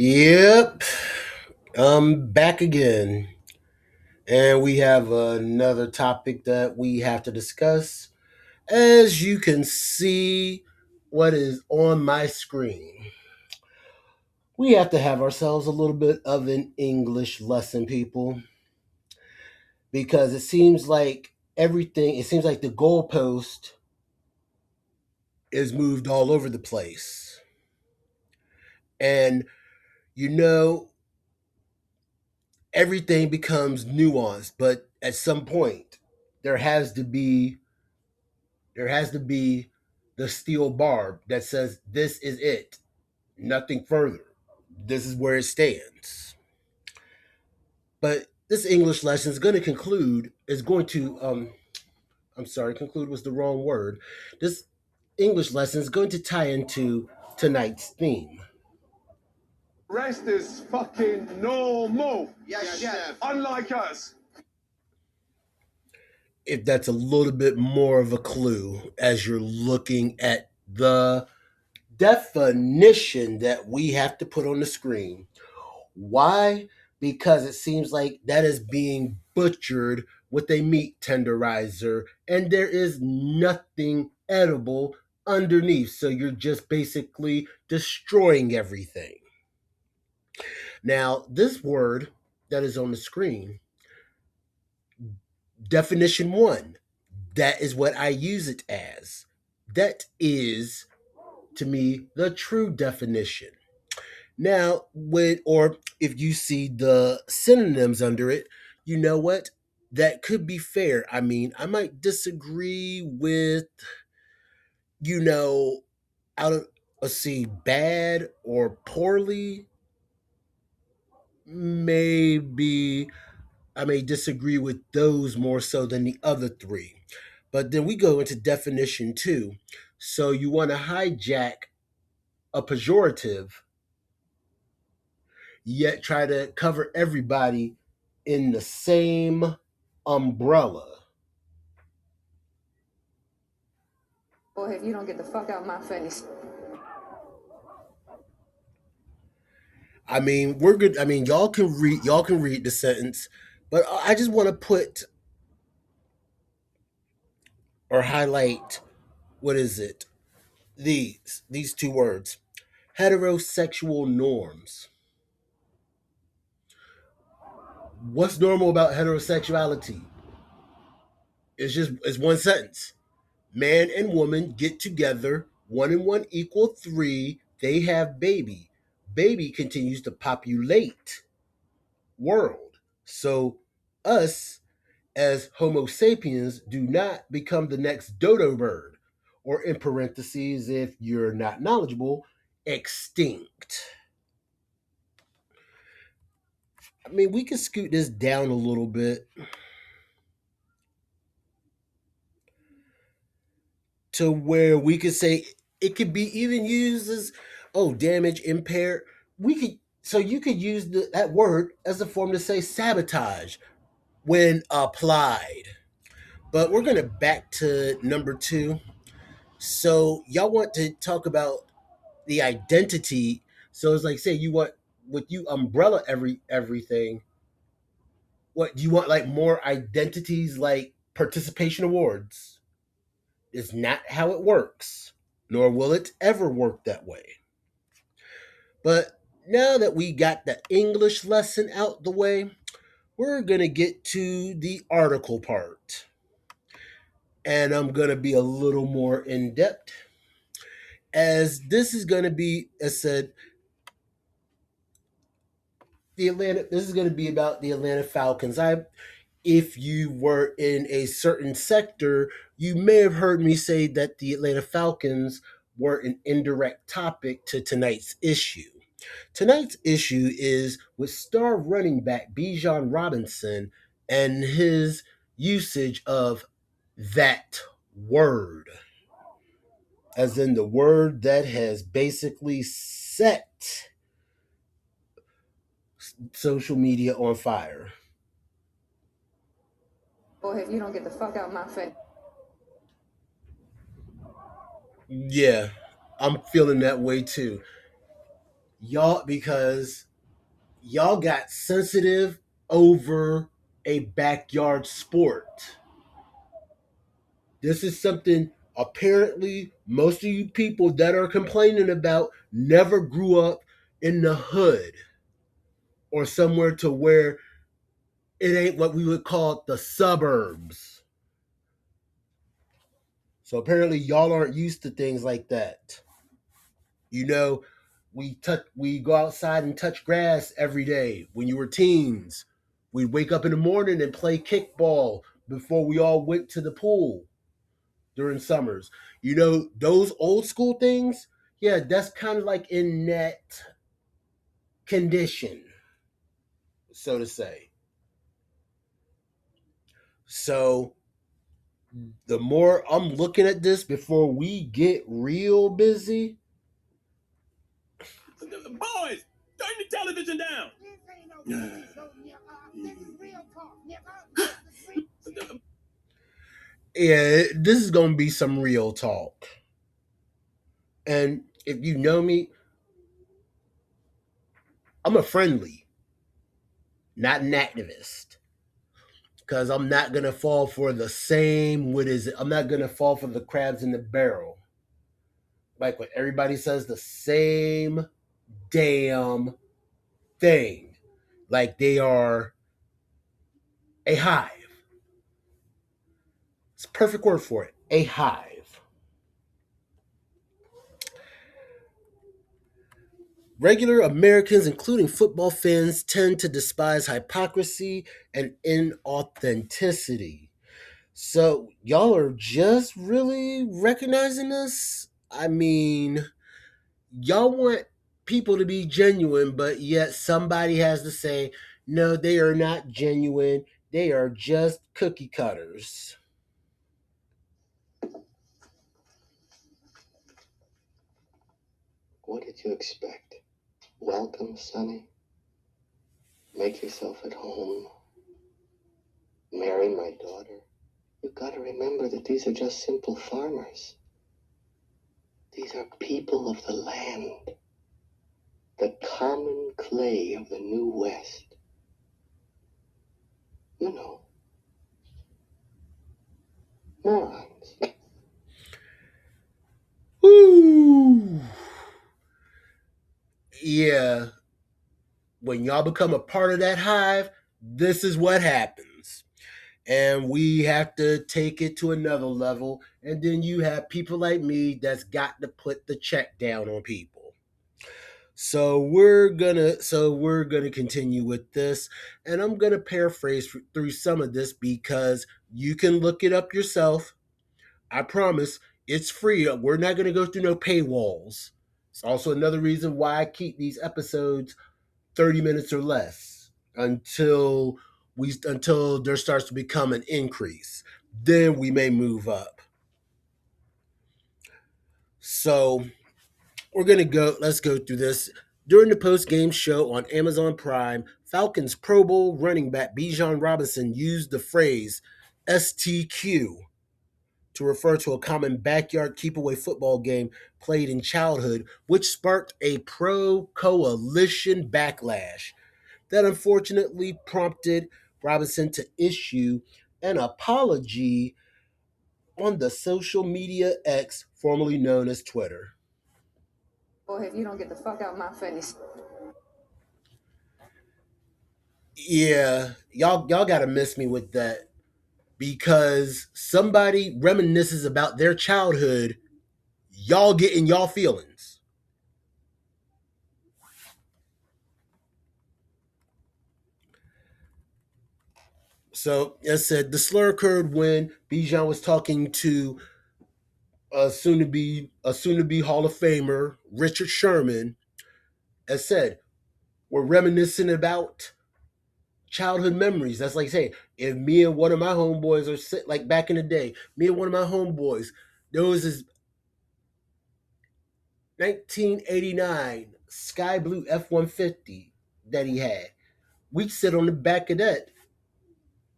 Yep, I'm back again. And we have another topic that we have to discuss. As you can see, what is on my screen, we have to have ourselves a little bit of an English lesson, people, because it seems like the goalpost is moved all over the place. And, you know, everything becomes nuanced, but at some point, there has to be there has to be the steel barb that says this is it, nothing further. This is where it stands. But this English lesson is going to conclude is going to I'm sorry, conclude was the wrong word. This English lesson is going to tie into tonight's theme. Rest is fucking normal. Yes, chef. Unlike us. If that's a little bit more of a clue as you're looking at the definition that we have to put on the screen. Why? Because it seems like that is being butchered with a meat tenderizer and there is nothing edible underneath. So you're just basically destroying everything. Now, this word that is on the screen, definition one, that is what I use it as. That is, to me, the true definition. Now, if you see the synonyms under it, you know what? That could be fair. I mean, I might disagree with, you know, out of let's see, bad or poorly. Maybe I may disagree with those more so than the other three. But then we go into definition two. So you want to hijack a pejorative yet try to cover everybody in the same umbrella. Boy, if you don't get the fuck out my face. I mean, we're good. I mean, y'all can read the sentence, but I just want to put or highlight what is it? These two words. Heterosexual norms. What's normal about heterosexuality? It's one sentence. Man and woman get together, one and one equal three, they have baby. Baby continues to populate world. So us as Homo sapiens do not become the next dodo bird, or in parentheses, if you're not knowledgeable, extinct. I mean, we can scoot this down a little bit to where we could say it could be even used as, oh, damage, impair. We could so you could use that word as a form to say sabotage when applied. But we're gonna back to number two. So y'all want to talk about the identity. So it's like say you want with you umbrella everything. What do you want, like more identities like participation awards? It's not how it works, nor will it ever work that way. But now that we got the English lesson out the way, we're going to get to the article part. And I'm going to be a little more in depth, as this is going to be, as said, this is going to be about the Atlanta Falcons. If you were in a certain sector, you may have heard me say that the Atlanta Falcons were an indirect topic to tonight's issue. Tonight's issue is with star running back Bijan Robinson and his usage of that word, as in the word that has basically set social media on fire. Boy, if you don't get the fuck out my face. Yeah, I'm feeling that way too. because y'all got sensitive over a backyard sport. This is something apparently most of you people that are complaining about never grew up in the hood or somewhere to where it ain't what we would call the suburbs. So apparently y'all aren't used to things like that. You know, we go outside and touch grass every day. When you were teens, we'd wake up in the morning and play kickball before we all went to the pool during summers. You know, those old school things, yeah, that's kind of like in that condition, so to say. So the more I'm looking at this before we get real busy, Boys, turn the television down. yeah, this is going to be some real talk. And if you know me, I'm a friendly, not an activist. Because I'm not gonna fall for the same what is it? I'm not gonna fall for the crabs in the barrel. Like what everybody says the same damn thing. Like they are a hive. It's a perfect word for it. A hive. Regular Americans, including football fans, tend to despise hypocrisy and inauthenticity. So y'all are just really recognizing this? I mean, y'all want people to be genuine, but yet somebody has to say, no, they are not genuine. They are just cookie cutters. What did you expect? Welcome, Sonny. Make yourself at home. Marry my daughter. You gotta remember that these are just simple farmers. These are people of the land. The common clay of the New West. You know. Morons. Woo! Yeah, when y'all become a part of that hive, this is what happens. And we have to take it to another level. And then you have people like me that's got to put the check down on people. So we're gonna continue with this, and I'm gonna paraphrase through some of this because you can look it up yourself. I promise it's free. We're not gonna go through no paywalls. It's also another reason why I keep these episodes 30 minutes or less until there starts to become an increase. Then we may move up. So let's go through this. During the post-game show on Amazon Prime, Falcons Pro Bowl running back Bijan Robinson used the phrase STQ to refer to a common backyard keep-away football game played in childhood, which sparked a pro-coalition backlash that unfortunately prompted Robinson to issue an apology on the social media X, formerly known as Twitter. Boy, if you don't get the fuck out my face. Yeah, y'all gotta miss me with that because somebody reminisces about their childhood, y'all getting y'all feelings. So as said, the slur occurred when Bijan was talking to a soon to be Hall of Famer Richard Sherman. As said, we're reminiscing about childhood memories. That's like saying, if me and one of my homeboys are sit like back in the day, me and one of my homeboys, there was this 1989 sky blue F-150 that he had. We'd sit on the back of that.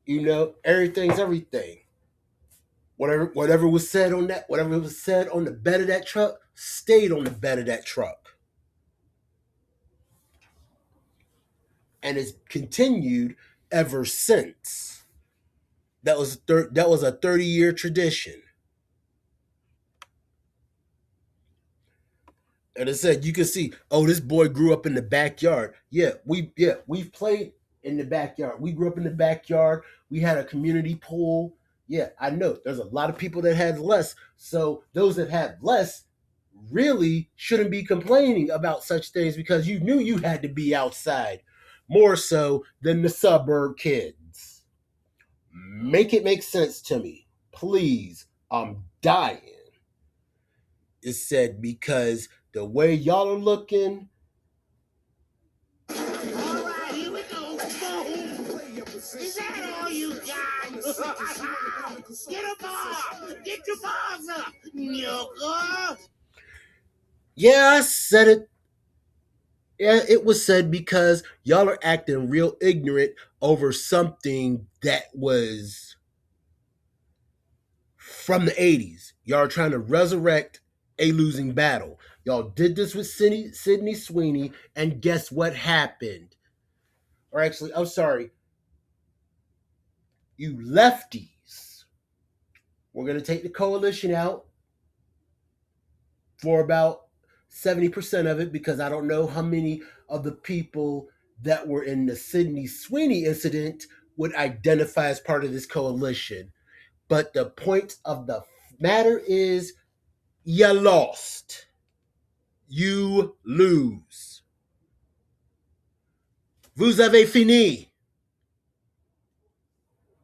You know, everything's everything. Whatever was said on that, whatever was said on the bed of that truck, stayed on the bed of that truck. and it's continued ever since. That was a 30-year tradition. And it said you can see, oh, this boy grew up in the backyard. We've played in the backyard. We grew up in the backyard. We had a community pool. Yeah, I know. There's a lot of people that had less. So those that had less really shouldn't be complaining about such things because you knew you had to be outside more so than the suburb kids. Make it make sense to me. Please. I'm dying. It said because the way y'all are looking. All right, here we go. Is that all you got? Get a bar! Get your bars up, Nyuga! Yeah, I said it. Yeah, it was said because y'all are acting real ignorant over something that was from the 80s. Y'all are trying to resurrect a losing battle. Y'all did this with Sydney Sweeney, and guess what happened? Or actually, I'm sorry, you lefties. We're going to take the coalition out for about 70% of it because I don't know how many of the people that were in the Sydney Sweeney incident would identify as part of this coalition. But the point of the matter is, you lost. You lose. Vous avez fini.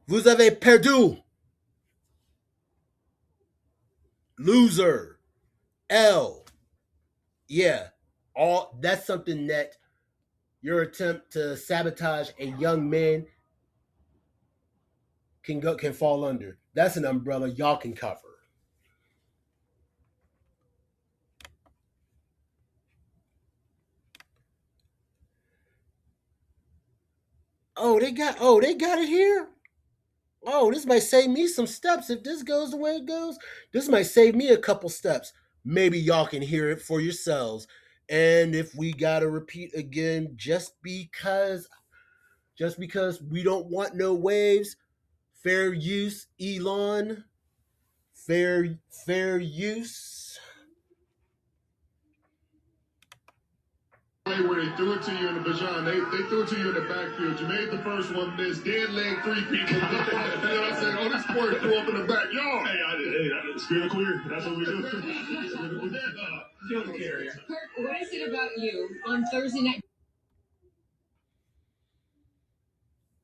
Vous avez perdu. Loser. L. Yeah. All that's something that your attempt to sabotage a young man can fall under. That's an umbrella y'all can cover. They got it here. Oh, this might save me some steps if this goes the way it goes. This might save me a couple steps. Maybe y'all can hear it for yourselves. And if we gotta repeat again, just because we don't want no waves, fair use, Elon. Fair use. Where they threw it to you in the Bijan, they threw it to you in the backfield. You made the first one, this dead leg 3 people. You know what I said? Oh, this sport threw up in the backyard. Hey, screen clear. That's what we do. Field carrier. Kirk, what is it about you on Thursday night?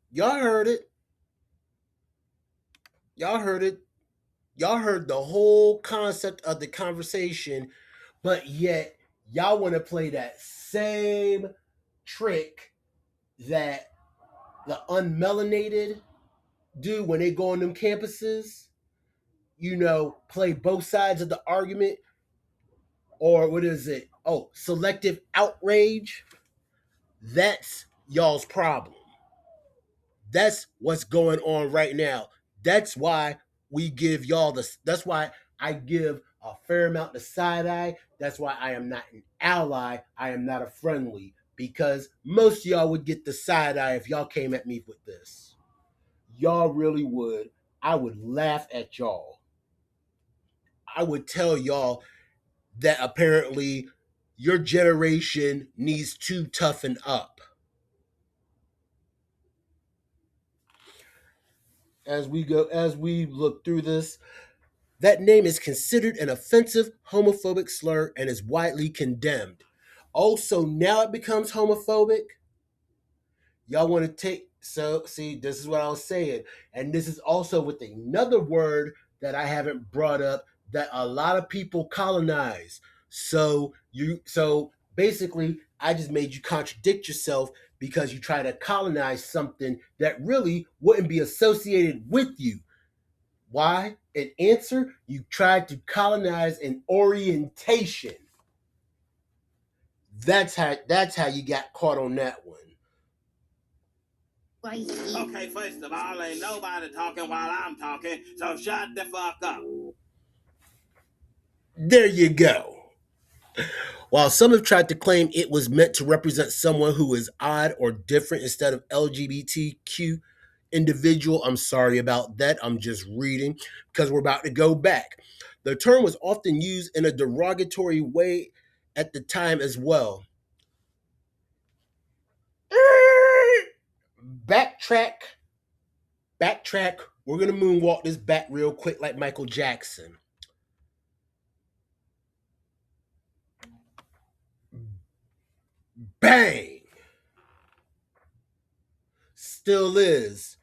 Y'all heard it. Y'all heard it. Y'all heard the whole concept of the conversation, but yet y'all want to play that same trick that the unmelanated do when they go on them campuses. Play both sides of the argument, or what is it? Oh, selective outrage. That's y'all's problem. That's what's going on right now. That's why we give y'all this. That's why I give a fair amount of side eye. That's why I am not an ally. I am not a friendly. Because most of y'all would get the side eye if y'all came at me with this. Y'all really would. I would laugh at y'all. I would tell y'all that apparently your generation needs to toughen up. As we look through this, that name is considered an offensive homophobic slur and is widely condemned. Also, now it becomes homophobic. Y'all want to take see, this is what I was saying. And this is also with another word that I haven't brought up that a lot of people colonize. So basically I just made you contradict yourself because you try to colonize something that really wouldn't be associated with you. Why? An answer, you tried to colonize an orientation. That's how you got caught on that one. Okay, first of all, ain't nobody talking while I'm talking, so shut the fuck up. There you go. While some have tried to claim it was meant to represent someone who is odd or different instead of LGBTQ individual, I'm sorry about that. I'm just reading because we're about to go back. The term was often used in a derogatory way at the time as well. Backtrack, backtrack. We're going to moonwalk this back real quick like Michael Jackson. Bang! Still is.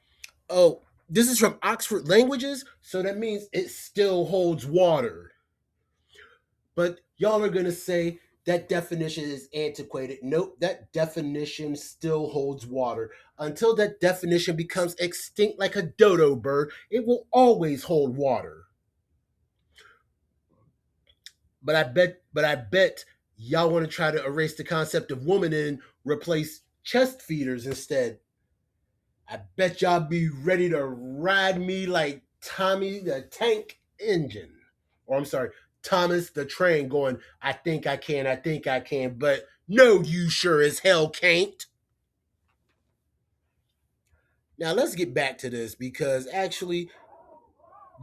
Oh, this is from Oxford Languages, so that means it still holds water. But y'all are going to say that definition is antiquated. Nope, that definition still holds water. Until that definition becomes extinct like a dodo bird, it will always hold water. But I bet y'all want to try to erase the concept of woman and replace chest feeders instead. I bet y'all be ready to ride me like Tommy the Tank Engine. Or I'm sorry, Thomas the Train going, I think I can, but no, you sure as hell can't. Now let's get back to this because actually,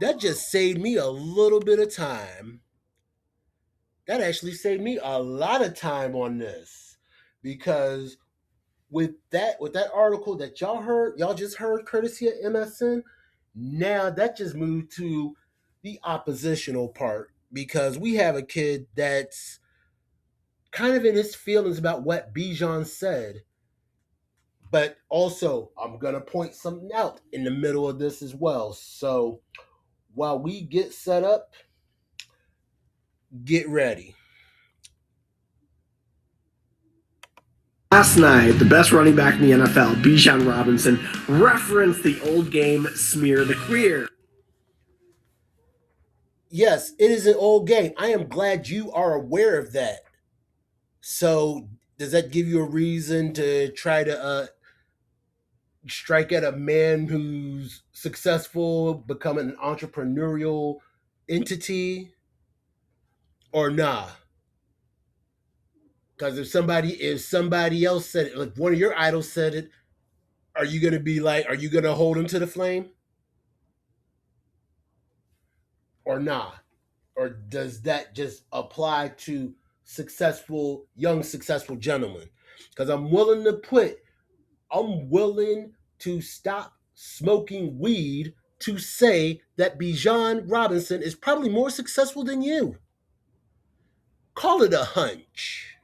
that just saved me a little bit of time. That actually saved me a lot of time on this because with that article that y'all just heard courtesy of MSN, now that just moved to the oppositional part because we have a kid that's kind of in his feelings about what Bijan said. But also, I'm gonna point something out in the middle of this as well. So while we get set up, get ready. Last night, the best running back in the NFL, Bijan Robinson, referenced the old game Smear the Queer. Yes, it is an old game. I am glad you are aware of that. So, does that give you a reason to try to strike at a man who's successful, become an entrepreneurial entity, or nah? Because if somebody else said it, like one of your idols said it, are you gonna hold him to the flame, or nah? Or does that just apply to young successful gentlemen? Because I'm willing to stop smoking weed to say that Bijan Robinson is probably more successful than you. Call it a hunch.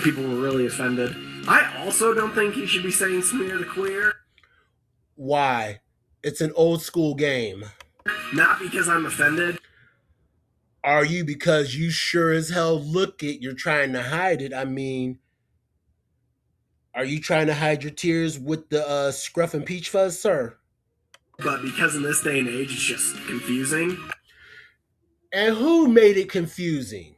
People were really offended. I also don't think he should be saying Smear the Queer. Why? It's an old school game. Not because I'm offended. Are you? Because you sure as hell look it. You're trying to hide it. I mean, are you trying to hide your tears with the scruff and peach fuzz, sir? But because in this day and age, it's just confusing. And who made it confusing?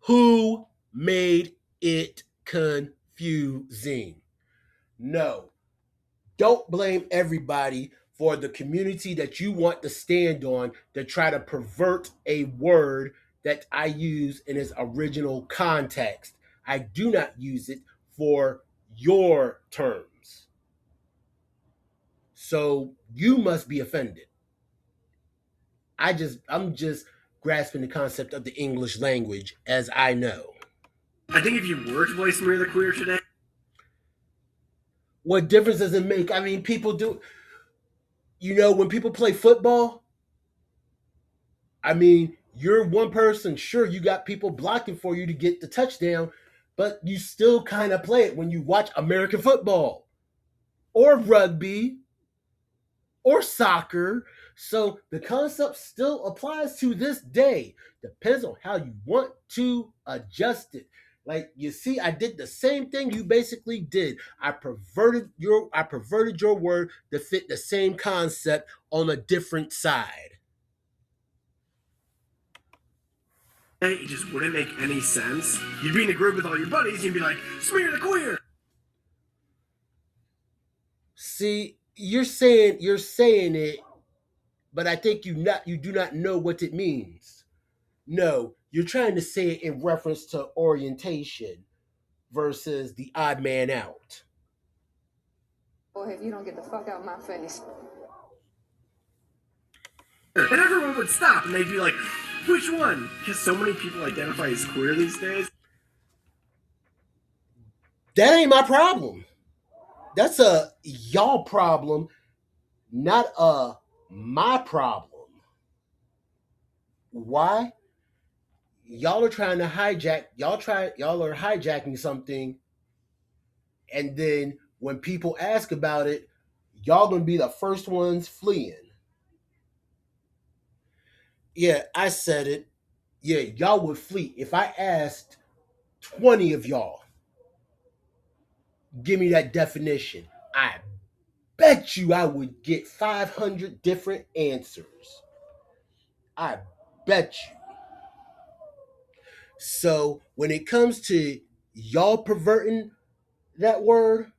Who made it confusing? No. Don't blame everybody for the community that you want to stand on to try to pervert a word that I use in its original context. I do not use it for your terms. So you must be offended. I'm just grasping the concept of the English language as I know. I think if you were to play Smear the Queer today, What difference does it make? I mean, people do, when people play football, I mean, you're one person, sure, you got people blocking for you to get the touchdown, but you still kind of play it when you watch American football or rugby or soccer. So the concept still applies to this day. Depends on how you want to adjust it. Like you see, I did the same thing you basically did. I perverted your word to fit the same concept on a different side. it just wouldn't make any sense. You'd be in a group with all your buddies, and you'd be like, Smear the Queer! See, you're saying it, but I think you do not know what it means. No, you're trying to say it in reference to orientation versus the odd man out. Boy, if you don't get the fuck out my face. And everyone would stop and they'd be like, which one? Because so many people identify as queer these days. That ain't my problem. That's a y'all problem, not a my problem. Why? Y'all are trying to hijack. Y'all are hijacking something, and then when people ask about it, y'all gonna be the first ones fleeing. Yeah, I said it. Yeah, y'all would flee if I asked 20 of y'all. Give me that definition. I bet you I would get 500 different answers. I bet you. So when it comes to y'all perverting that word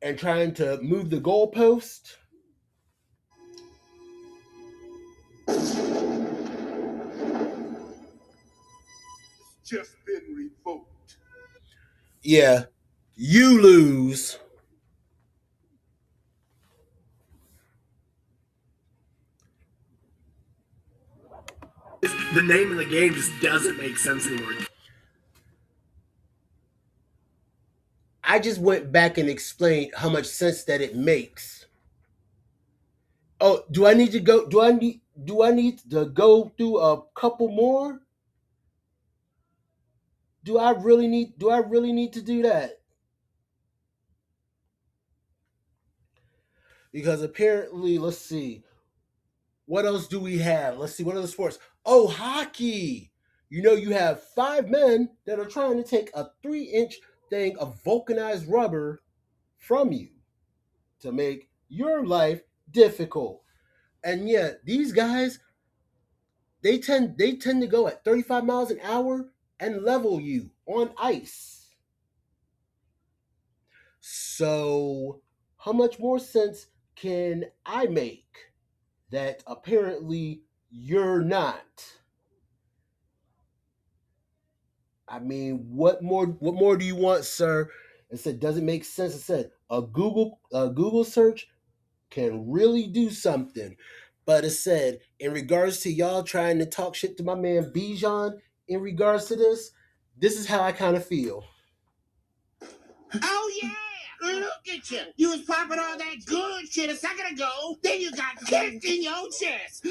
and trying to move the goalpost, Just been revoked. yeah, you lose. The name of the game just doesn't make sense anymore. I just went back and explained how much sense that it makes. Oh, do I need to go? Do I need to go through a couple more? Do I really need to do that? Because apparently, let's see. What else do we have? Let's see, what other sports? Oh, hockey. You know, you have five men that are trying to take a 3-inch thing of vulcanized rubber from you to make your life difficult. And yet, these guys, they tend to go at 35 miles an hour and level you on ice. So, how much more sense can I make that apparently you're not? I mean, what more do you want, sir? It said doesn't make sense. It said a Google search can really do something. But it said in regards to y'all trying to talk shit to my man Bijan in regards to this is how I kind of feel. Oh, yeah! Look at you! You was popping all that good shit a second ago, then you got kicked in your chest!